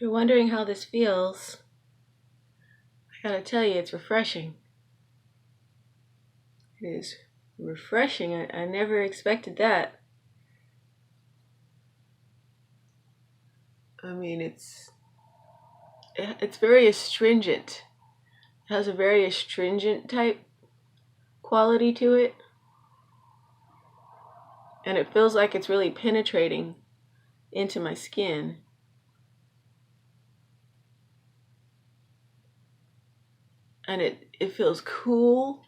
you're wondering how this feels, I gotta tell you, it's refreshing. It is refreshing. I never expected that. I mean, it's very astringent. It has a very astringent type quality to it. And it feels like it's really penetrating into my skin. And it feels cool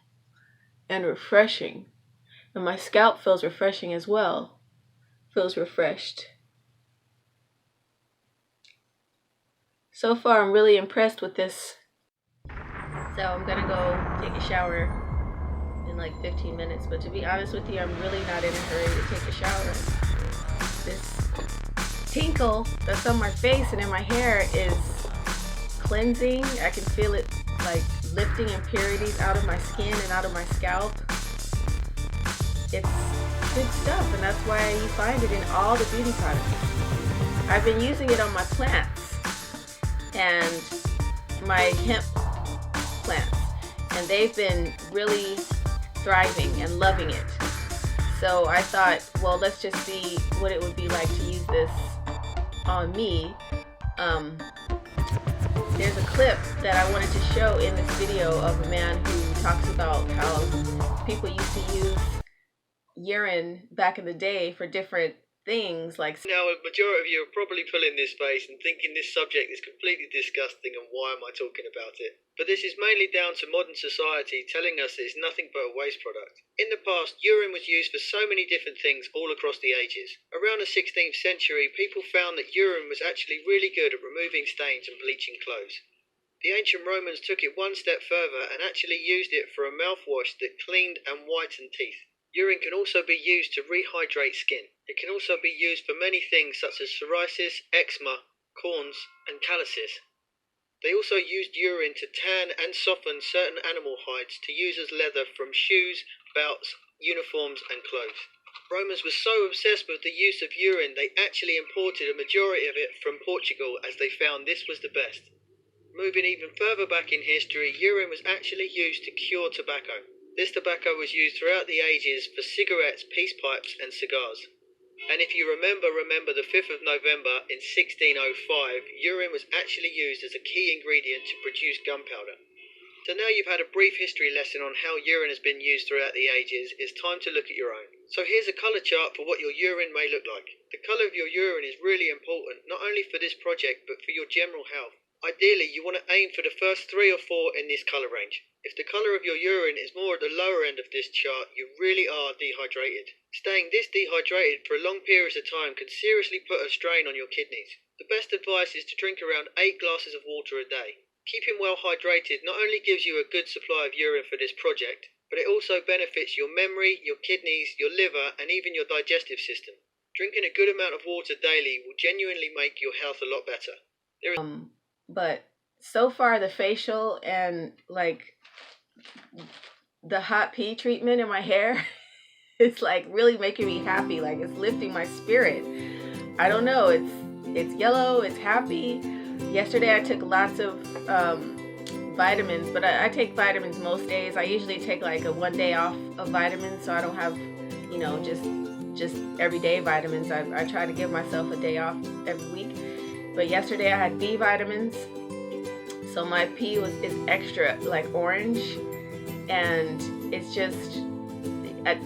and refreshing. And my scalp feels refreshing as well. Feels refreshed. So far, I'm really impressed with this. So I'm gonna go take a shower in like 15 minutes. But to be honest with you, I'm really not in a hurry to take a shower. This tinkle that's on my face and in my hair is cleansing. I can feel it like lifting impurities out of my skin and out of my scalp. It's good stuff, and that's why you find it in all the beauty products. I've been using it on my plants and my hemp plants, and they've been really thriving and loving it. So I thought, well, let's just see what it would be like to use this on me. There's a clip that I wanted to show in this video of a man who talks about how people used to use urine back in the day for different things like... Now, a majority of you are probably pulling this face and thinking this subject is completely disgusting and why am I talking about it? But this is mainly down to modern society telling us it's nothing but a waste product. In the past, urine was used for so many different things all across the ages. Around the 16th century, people found that urine was actually really good at removing stains and bleaching clothes. The ancient Romans took it one step further and actually used it for a mouthwash that cleaned and whitened teeth. Urine can also be used to rehydrate skin. It can also be used for many things such as psoriasis, eczema, corns, and calluses. They also used urine to tan and soften certain animal hides to use as leather from shoes, belts, uniforms, and clothes. Romans were so obsessed with the use of urine they actually imported a majority of it from Portugal as they found this was the best. Moving even further back in history, urine was actually used to cure tobacco. This tobacco was used throughout the ages for cigarettes, peace pipes, and cigars. And if you remember the 5th of November in 1605, urine was actually used as a key ingredient to produce gunpowder. So now you've had a brief history lesson on how urine has been used throughout the ages, it's time to look at your own. So here's a colour chart for what your urine may look like. The colour of your urine is really important, not only for this project, but for your general health. Ideally, you want to aim for the first 3 or 4 in this colour range. If the colour of your urine is more at the lower end of this chart, you really are dehydrated. Staying this dehydrated for long periods of time can seriously put a strain on your kidneys. The best advice is to drink around 8 glasses of water a day. Keeping well hydrated not only gives you a good supply of urine for this project, but it also benefits your memory, your kidneys, your liver, and even your digestive system. Drinking a good amount of water daily will genuinely make your health a lot better. But so far the facial and like the hot pea treatment in my hair it's like really making me happy. Like it's lifting my spirit. I don't know, it's yellow, it's happy. Yesterday I took lots of vitamins, but I take vitamins most days. I usually take like a 1 day off of vitamins so I don't have, you know, just everyday vitamins. I try to give myself a day off every week. But yesterday I had B vitamins, so my pee is extra like orange, and it's just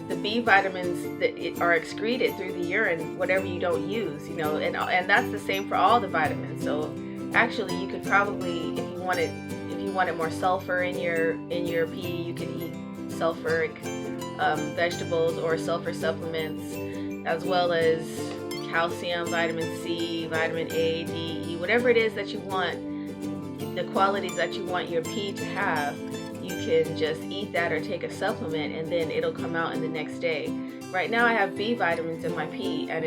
the B vitamins that are excreted through the urine, whatever you don't use, you know, and that's the same for all the vitamins. So actually, you could probably, if you wanted more sulfur in your pee, you could eat sulfuric vegetables or sulfur supplements, as well as calcium, vitamin C, vitamin A, D, E, whatever it is that you want, the qualities that you want your pee to have, you can just eat that or take a supplement and then it'll come out in the next day. Right now I have B vitamins in my pee and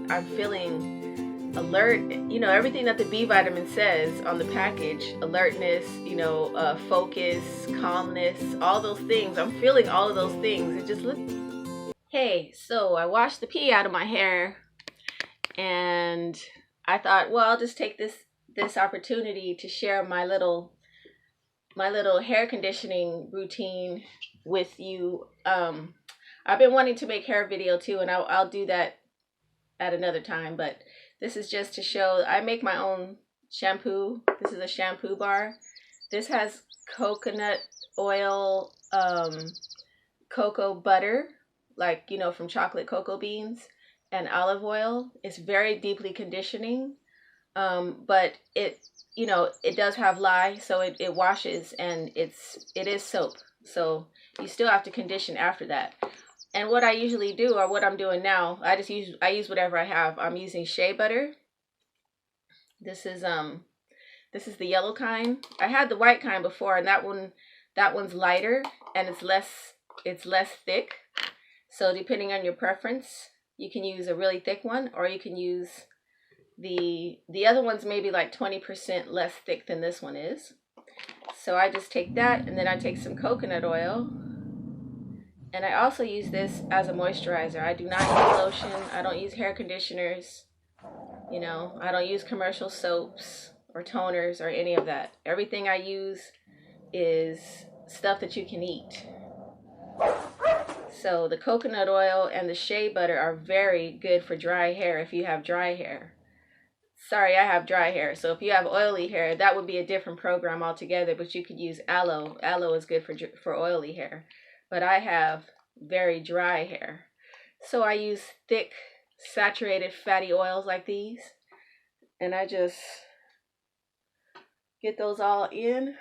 I'm feeling alert, you know, everything that the B vitamin says on the package, alertness, you know, focus, calmness, all those things. I'm feeling all of those things. It just looks... Hey, so I washed the pee out of my hair and I thought, well, I'll just take this this opportunity to share my little hair conditioning routine with you. I've been wanting to make hair video too, and I'll do that at another time, but this is just to show I make my own shampoo. This is a shampoo bar. This has coconut oil, cocoa butter, like, you know, from chocolate cocoa beans, and olive oil. It's very deeply conditioning, but it, you know, it does have lye, so it washes, and it is soap. So you still have to condition after that. And what I usually do, or what I'm doing now, I use whatever I have. I'm using shea butter. This is the yellow kind. I had the white kind before, and that one's lighter, and it's less thick. So depending on your preference, you can use a really thick one, or you can use the other one's maybe like 20% less thick than this one is. So I just take that, and then I take some coconut oil, and I also use this as a moisturizer. I do not use lotion. I don't use hair conditioners. You know, I don't use commercial soaps or toners or any of that. Everything I use is stuff that you can eat. So the coconut oil and the shea butter are very good for dry hair if you have dry hair. Sorry, I have dry hair. So if you have oily hair, that would be a different program altogether, but you could use aloe. Aloe is good for oily hair. But I have very dry hair. So I use thick, saturated fatty oils like these, and I just get those all in.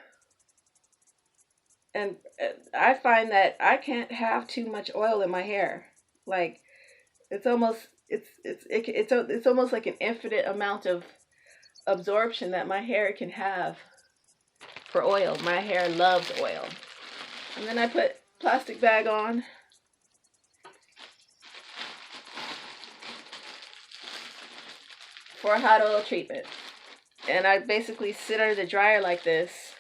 And I find that I can't have too much oil in my hair. Like, it's almost it's almost like an infinite amount of absorption that my hair can have for oil. My hair loves oil. And then I put plastic bag on. For a hot oil treatment. And I basically sit under the dryer like this